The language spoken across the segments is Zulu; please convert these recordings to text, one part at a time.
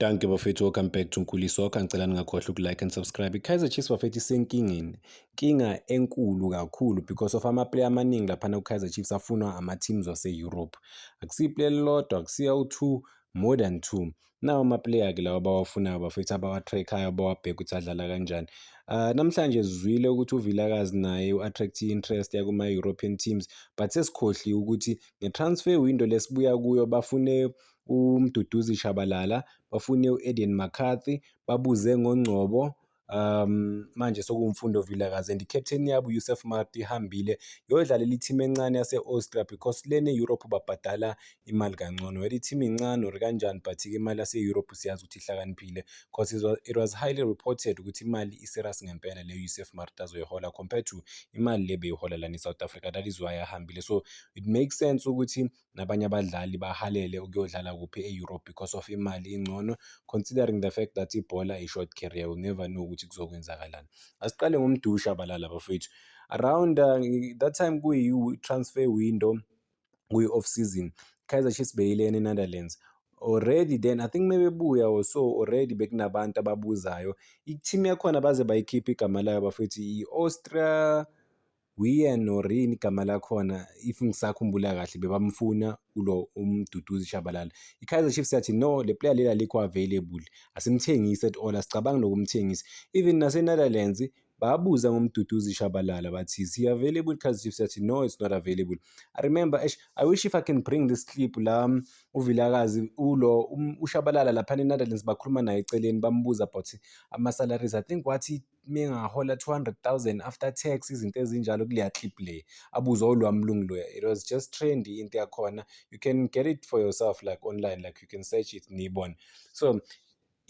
Danke bafethu, welcome back to Nkulisokha. Ngicela ningakhohlwa uku-like and subscribe. I-Kaizer Chiefs bafethu isenkingeni, inkinga enkulu kakhulu because of ama-player amaningi laphana ku-Kaizer Chiefs afunwa ama-teams wase-Europe. Akusiyo iplayer elilodwa, akusiyo awu-two, more than two. Nawo ama-player-ke lawa abawafunayo bafethu, abawa-track-ayo, abawabheka ukuthi adlala kanjani. Namhlanje sizwile ukuthi uVilakazi naye u-attract i-interest yakuma-European teams, but sesikhohliwe ukuthi nge-transfer window lesibuya kuyo bafune uMduduzi Shabalala, bafune u-Aiden McCarthy, babuze ngoNgcobo. Manje sekuwumfundo Vilakazi and i-captain yabo uYoussef Marti ihambile yodlalela i-team encane yase-Austria because lena e-Europe babhadala imali kangcono. Whether i-team incane or kanjani, but-ke imali yase-Europe siyazi ukuthi ihlakaniphile because it was highly reported ukuthi imali i-serious ngempela le uYoussef Marti azoyihola compared to imali le beyihola lana e-South Africa. That is why ahambile. So it makes sense ukuthi nabanye abadlali bahalele ukuyodlala kuphi e-Europe because of imali ingcono, considering the fact that ibhola i-short career, will never know ukuthi kuzokwenzakalani. Asiqale ngoMdudu Shabalala bafethu. Around that time kuyi-transfer window, kuyi-off season, Kaizer Chiefs beyilena e-Netherlands. Already then, I think mebebuya or so, already bekunabantu ababuzayo. I-team yakhona baze bayikhipha igama layo bafethu, i-Austria Wien or yini igama lakhona, if ngisakhumbula kahle bebamfuna ulo uMduduzi Shabalala. I-Kaizer Chiefs yathi no, le player leli alikho available, asimthengisi at all, asicabangi nokumthengisa. Even nase-Netherlands babuza ngoMduduzi Shabalala bathi, is he available? Kaizer Chiefs yathi no, it's not available. I remember, I wish if I can bring this clip la uVilakazi uShabalala laphana e-Netherlands bakhuluma naye eceleni bambuza about ama-salaries. I think wathi mengahola 200,000 after tax, izinto ezinjalo kuleya clip le abuzwa olwamlungu loya. It was just trendy into yakhona. You can get it for yourself like online, like you can search it niyibone. So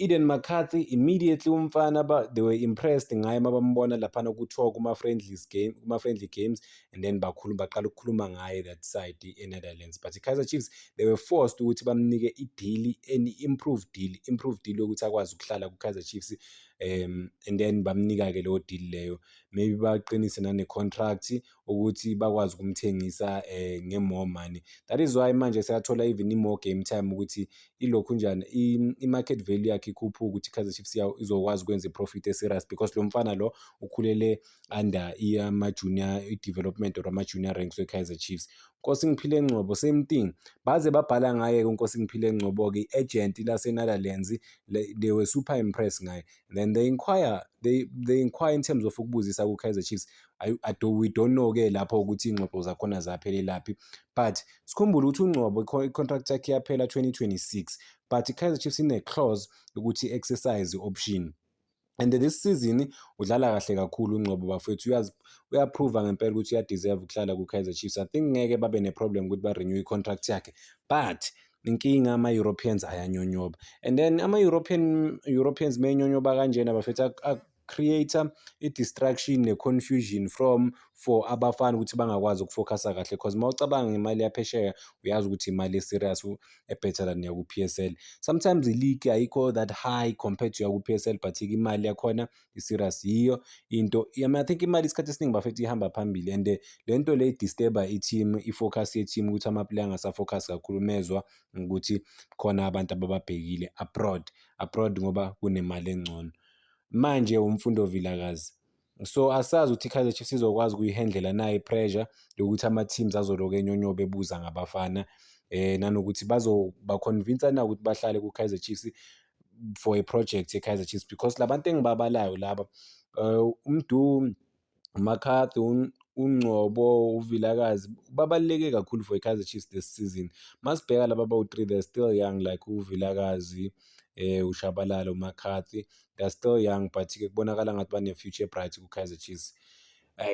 Aiden McCarthy, immediately umfana they were impressed ngaye mabambona laphana ku-tour kuma-friendly games, and then baqala ukukhuluma ngaye that side e-Netherlands. But i-Kaizer Chiefs, they were forced ukuthi bamnike i-deal, any improved deal yokuthi akwazi ukuhlala ku-Kaizer Chiefs, and then bamnika-ke leyo deal leyo. Maybe baqinise nane-contract ukuthi bakwazi ukumthengisa nge-more money. That is why manje seyathola even i-more game time ukuthi ilokhu njani i-market value yakhe ikhuphuka ukuthi i-Kaizer Chiefs izokwazi ukwenza i-profit e-serious because lo mfana lo ukhulele under ama-junior i-development or ama-junior ranks we-Kaizer Chiefs. Nkosingiphile Ngcobo, same thing. Baze babhala ngaye uNkosingiphile Ngcobo-ke, i-agent lase-Netherlands, they were super impressed ngaye. Then they inquire in terms of ukubuzisa ku-Kaizer Chiefs. We don't know-ke lapho ukuthi iy'ngxoxo zakhona zaphelelaphi, but sikhumbule ukuthi uNgcobo i-contract yakhe yaphela 2026, but i-Kaizer Chiefs ine-clause ukuthi i-exercise i-option. And this season udlala kahle kakhulu uNgcobo bafethu, uyaprova ngempela ukuthi uyadeserve ukuhlala ku-Kaizer Chiefs. I think ngeke babe ne-problem ukuthi ba-renew i-contract yakhe, but inkinga ama-Europeans ayanyonyoba, and then ama-Europeans menyonyoba kanjena bafethu create i-distraction ne-confusion for abafana ukuthi bangakwazi ukufocusa kahle, because mawucabanga ngemali yaphesheya uyazi ukuthi imali e-serious e-better than yaku-P_S_L. Sometimes i-league ayikho that high compared to yaku-P_S_L, but imali yakhona i-serious. Yiyo into, I think imali isikhathi esiningi bafethu ihamba phambili, and le nto le idisturba i-team, i-focus ye-team ukuthi ama-player angasafocus kakhulu mezwa ukuthi khona abantu abababhekile abroad ngoba kunemali engcono. Manje umfundo Vilakazi, so asazi ukuthi i-Kaizer Chiefs izokwazi ukuyihandlela na i-pressure yokuthi ama-teams azoloku enyonyoba ebuza ngabafana, nanokuthi bazoba-convince na ukuthi bahlale ku-Kaizer Chiefs for a project ye-Kaizer Chiefs, because labantu engibabalayo laba, uMdudu, uMcCarthy, uNgcobo, uVilakazi babaluleke kakhulu for i-Kaizer Chiefs this season. Masibheka laba bawu-3, they're still young, like uVilakazi, uShabalala, uMcCarthy, they're still young, but-ke kubonakala ngathi bane-future bright ku-Kaizer Chiefs.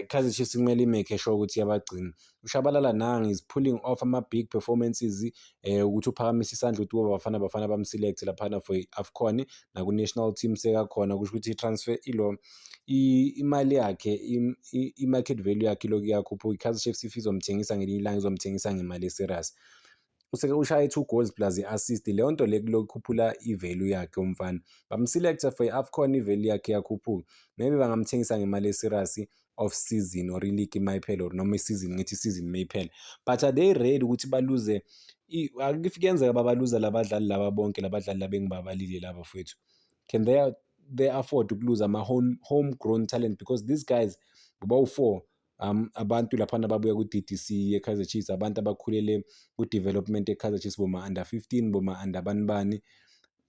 Kaizer Chiefs kumele i-make sure ukuthi iyabagcina. UShabalala nang is pulling off ama-big performances, ukuthi uphakamise isandla ukuthi bafana bam-select laphana for i-AFCON naku-national team sekakhona, kusho ukuthi i-transfer imali yakhe, i-market value yakhe lokhu iyakhuphuka. I-Kaizer Chiefs if izomthengisa ngelinye ilanga izomthengisa ngemali e-serious. Ushaya 2 goals plus i-assist, leyo nto le kukhuphula i-value yakhe umfana. Bamselect for i-AFCON, i-value yakhe yakhuphuka. Maybe bangamthengisa ngemali e-serious, of season or i-league mayiphela or noma isizini ngithi isizini mayiphela. But are they ready ukuthi baluze if kuyenzeka babaluza labadlali laba bonke labadlali laba engibabalile laba mfowethu, can they afford ukuluza homegrown talent because these guys bawu-4 abantu laphana babuya ku-DDC ye-Kaizer Chiefs, abantu abakhulele ku-development ye-Kaizer Chiefs boma-under 15 boma-under bani bani,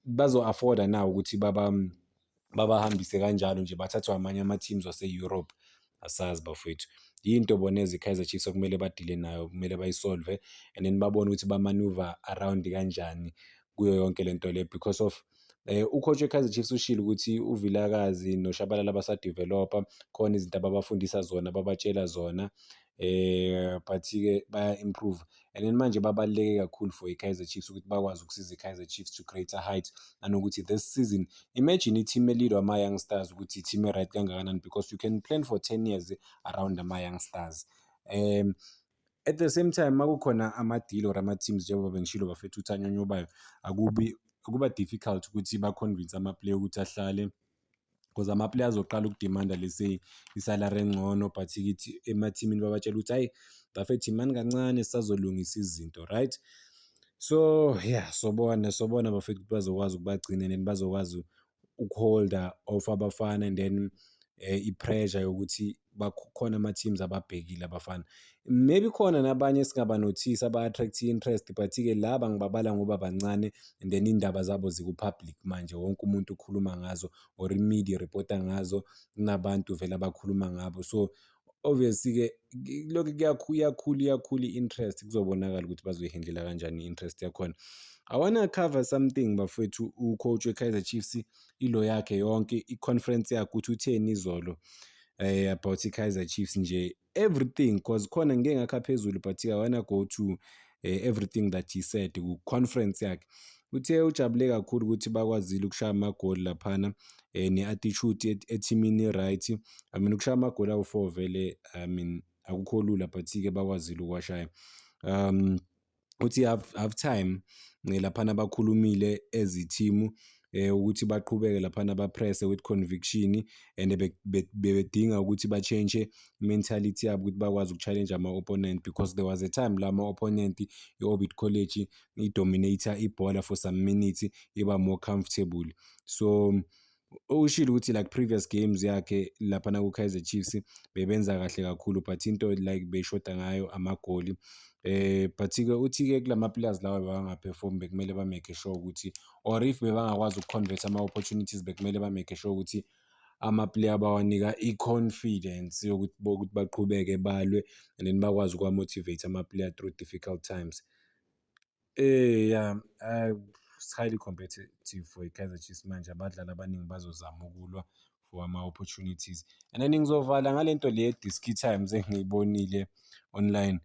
bazo-afforda na ukuthi babahambise kanjalo nje bathathwe amanye ama-teams wase-Europe? Asazi bafowethu. Yinto bona ezi-Kaizer Chiefs okumele badile nayo, kumele bayisolve and then babone ukuthi ba-manoeuvre around kanjani kuyo yonke le nto le because of ucoach we-Kaizer Chiefs ushilo ukuthi uVilakazi noShabalala basa-develop-a, khona izinto ababafundisa zona, babatshela zona but-ke baya-improve and then manje babaluleke kakhulu for i-Kaizer Chiefs ukuthi bakwazi ukusiza i-Kaizer Chiefs to create a height, nanokuthi this season imagine i-team elidwa ama-young stars ukuthi i-team e-right kangakanani because you can plan for 10 years around ama-young stars. At the same time makukhona ama-deal or ama-teams njengoba bengishilo bafethu uThanya Ubayo, kuba difficult ukuthi ba-convince ama-player ukuthi ahlale because ama-player azoqala ukudimanda isalary engcono but kithi emathimini babatshela ukuthi hayi bafethu imani kancane sisazolungisa izinto, right? So yeah, sobona bafethu ukuthi bazokwazi ukubagcina and bazokwazi ukuholda off abafana and then i-pressure yokuthi bakhona ama-teams ababhekile abafana. Maybe khona nabanye esingaba-notice aba-attract i-interest but-ke laba ngibabala ngoba bancane and then iy'ndaba zabo ziku-public manje, wonke umuntu ukhuluma ngazo or i-media reporta ngazo, kunabantu vele abakhuluma ngabo. So obviously-ke lokhu iyakhula i-interest, kuzobonakala ukuthi bazoyihandlela kanjani i-interest yakhona. I wanna cover something bafowethu, ucoach we-Kaizer Chiefs ilo yakhe yonke i-conference yakhe ukuthi utheni izolo about i-Kaizer Chiefs nje everything, cause khona ngike ngakha phezulu but I wanna go to everything that he said ku-conference yakhe. Uthe ujabule kakhulu ukuthi bakwazile ukushaya amagoli laphana ne-attitude ethimini e-right. I mean ukushaya amagoli awu-4 vele I mean akukho lula but-ke bakwazile ukuwashaya. Uthi half time laphana bakhulumile as i-team ukuthi baqhubeke laphana bapresse with conviction and bebedinga ukuthi ba-change mentality yabo ukuthi bakwazi uku-challenge ama-opponent because there was a time la ama-opponent i-Orbit College i-dominator ibhola for some minutes iba more comfortable. So ushilo ukuthi like previous games yakhe laphana ku-Kaizer Chiefs bebenza kahle kakhulu but into like beshoda ngayo amagoli. But-ke uthi-ke kulama-players lawa bangaperform bekumele ba-make sure ukuthi or if bebangakwazi uku-convert ama-opportunities bekumele ba-make sure ukuthi ama-player bawanika i-confidence yokuthi baqhubeke balwe and then bakwazi ukuwa-motivate ama-player through difficult times. Yeah, it's highly competitive for i-Kaizer Chiefs manje, abadlali abaningi bazozama ukulwa for ama-opportunities and then ngizovala ngale nto le ye-Diski Times engiyibonile online.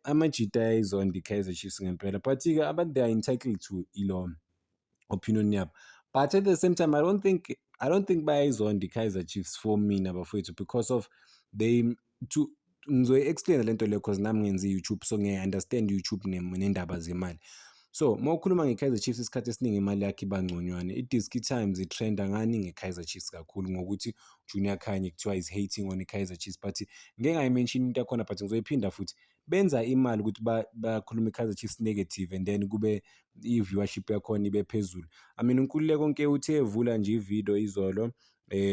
Amajita ayayizonda i-Kaizer Chiefs ngempela but-ke abantu they are entitled to ilo opinion yabo, but at the same time I don't think bayayizonda i-Kaizer Chiefs for mina bafowethu because of ngizoyi-explain le nto le cause nami ngenza i-YouTube so ngiya-understand i-YouTube nendaba zemali. So mawukhuluma nge-Kaizer Chiefs isikhathi esiningi imali yakhe iba ngconywana. I-Diski Times i-trenda ngani nge-Kaizer Chiefs kakhulu ngokuthi Junior Khanye kuthiwa is hating on i-Kaizer Chiefs but ngeke ngayi-mention into yakhona but ngizoyiphinda futhi. Benza imali ukuthi bakhuluma i-Kaizer Chiefs negative and then kube i-viewership yakhona ibe phezulu. I mean uNkululeko Konke uthe evula nje ividiyo izolo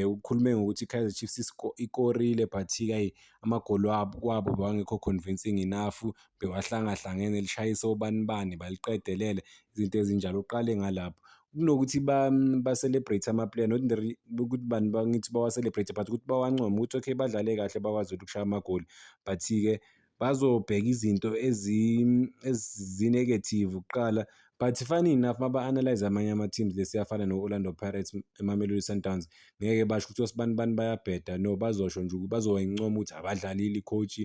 ukhulume ngokuthi i-Kaizer Chiefs ikorile but-ke amagoli kwabo bewangekho convincing enough, bewahlangahlangene lishayisa obani bani baliqedelele, izinto ezinjalo. Uqale ngalapho kunokuthi ba-celebrate ama-player not ukuthi bani bangithi bawa-celebrate but ukuthi bawancome ukuthi okay badlale kahle bakwazi ukushaya amagoli but-ke bazobheka izinto ezi-negative kuqala. But funny enough maba-analyze amanye ama-teams lesi afana no-Orlando Pirates, Mamelodi Sundowns, ngeke basho ukuthi osibani bani bayabheda, no bazosho nje bazoyincoma ukuthi abadlalile i-coach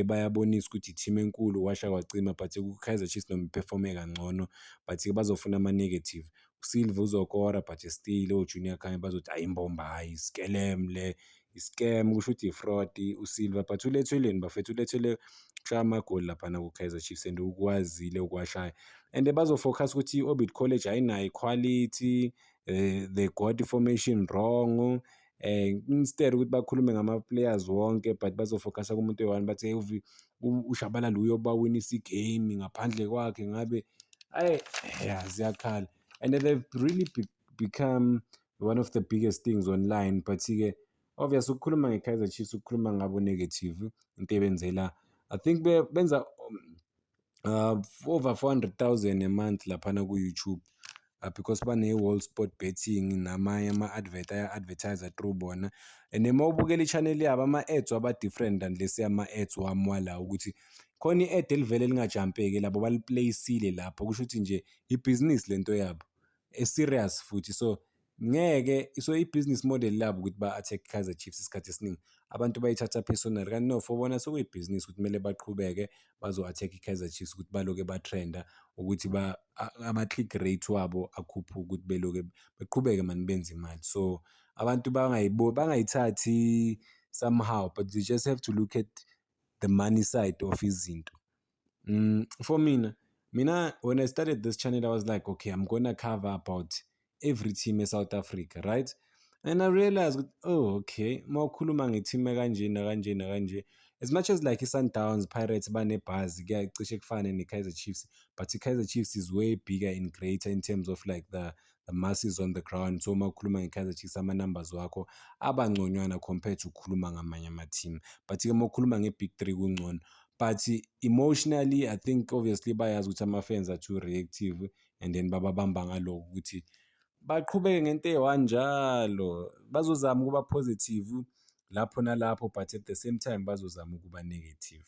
bayabonisa ukuthi i-team enkulu kwasha kwacima but ku-Kaizer Chiefs noma iperforme kangcono but-ke bazofuna ama-negative. uSilva uzokora but still oJunior Khanye bazothi hayi imbomba, hayi iskelem le, i-scam, kusho ukuthi i-fraud uSilva but uletheleni bafethu, ulethele ukushaya amagoli laphana ku-Kaizer Chiefs and ukwazile ukuwashaya and bazofocus ukuthi i-Orbit College ayinayo i-quality, they got i-formation wrong Instead ukuthi bakhulume ngama-players wonke but bazofocusa kumuntu oyi-one bathi hey uShabalala uyobawinisa igame ngaphandle kwakhe ngabe ziyakhala. And they've really become one of the biggest things online. But-ke obvious ukukhuluma nge-Kaizer Chiefs ukukhuluma ngabo negative into ebenzela I think benza over 400,000 a month laphana ku-YouTube because bane-wall sport betting namanye ama-advert aya-advertise through bona. And uma ubukela i-channel yabo ama-ads aba-different than lesi ama-ads wami wala ukuthi khona i-ad elivele lingajampeki labo balipleyisile lapho kusho ukuthi nje ibhizinisi lento yabo serious futhi so i-business model labo ukuthi ba-attack Kaizer Chiefs isikhathi esiningi abantu bayithatha personal kanti no for bona sekuyibhizinisi ukuthi kumele baqhubeke bazo-attack i-Kaizer Chiefs ukuthi baloke batrenda ukuthi ama-click rate wabo akhuphuke ukuthi beloke beqhubeke mani benze imali. So abantu bangayithathi somehow but you just have to look at the money side of izinto. For mina when I started this channel I was like, okay, I'm gonna cover about every team in South Africa, right? And I realized, oh, okay, mawukhuluma nge-team ekanje nakanje nakanje, as much as like i-Sundowns, Pirates banebhazi kuyacishe kufane ne-Kaizer Chiefs, but i-Kaizer Chiefs is way bigger and greater in terms of like the masses on the ground. So mawukhuluma nge-Kaizer Chiefs ama-numbers wakho abangconywana compared to ukukhuluma ngamanye ama-team. But-ke mawukhuluma nge-big three kungcono. But emotionally I think obviously bayazi ukuthi ama-fans are too reactive and then bababamba ngaloko ukuthi baqhubeke ngento eyi-one njalo bazozama ukuba positive lapho nalapho but at the same time bazozama ukuba negative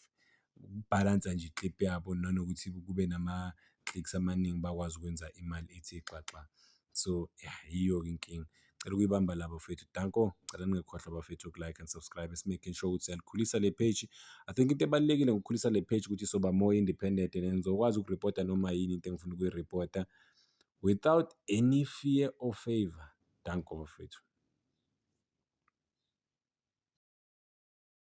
ukubhalansa nje i-clip yabo nanokuthi kube nama-clicks amaningi bakwazi ukwenza imali ethe xaxa. So yiyo-ke inkinga. Cela ukuyibamba labo bafethu. Danko, cela ningekhohlwa bafethu uku-like and subscribe making sure ukuthi siyalikhulisa le page. I think into ebalulekile ngokukhulisa le page ukuthi soba more independent and ngizokwazi ukureporta noma yini into engifuna ukuyireporta without any fear or favor. Danko bafethu.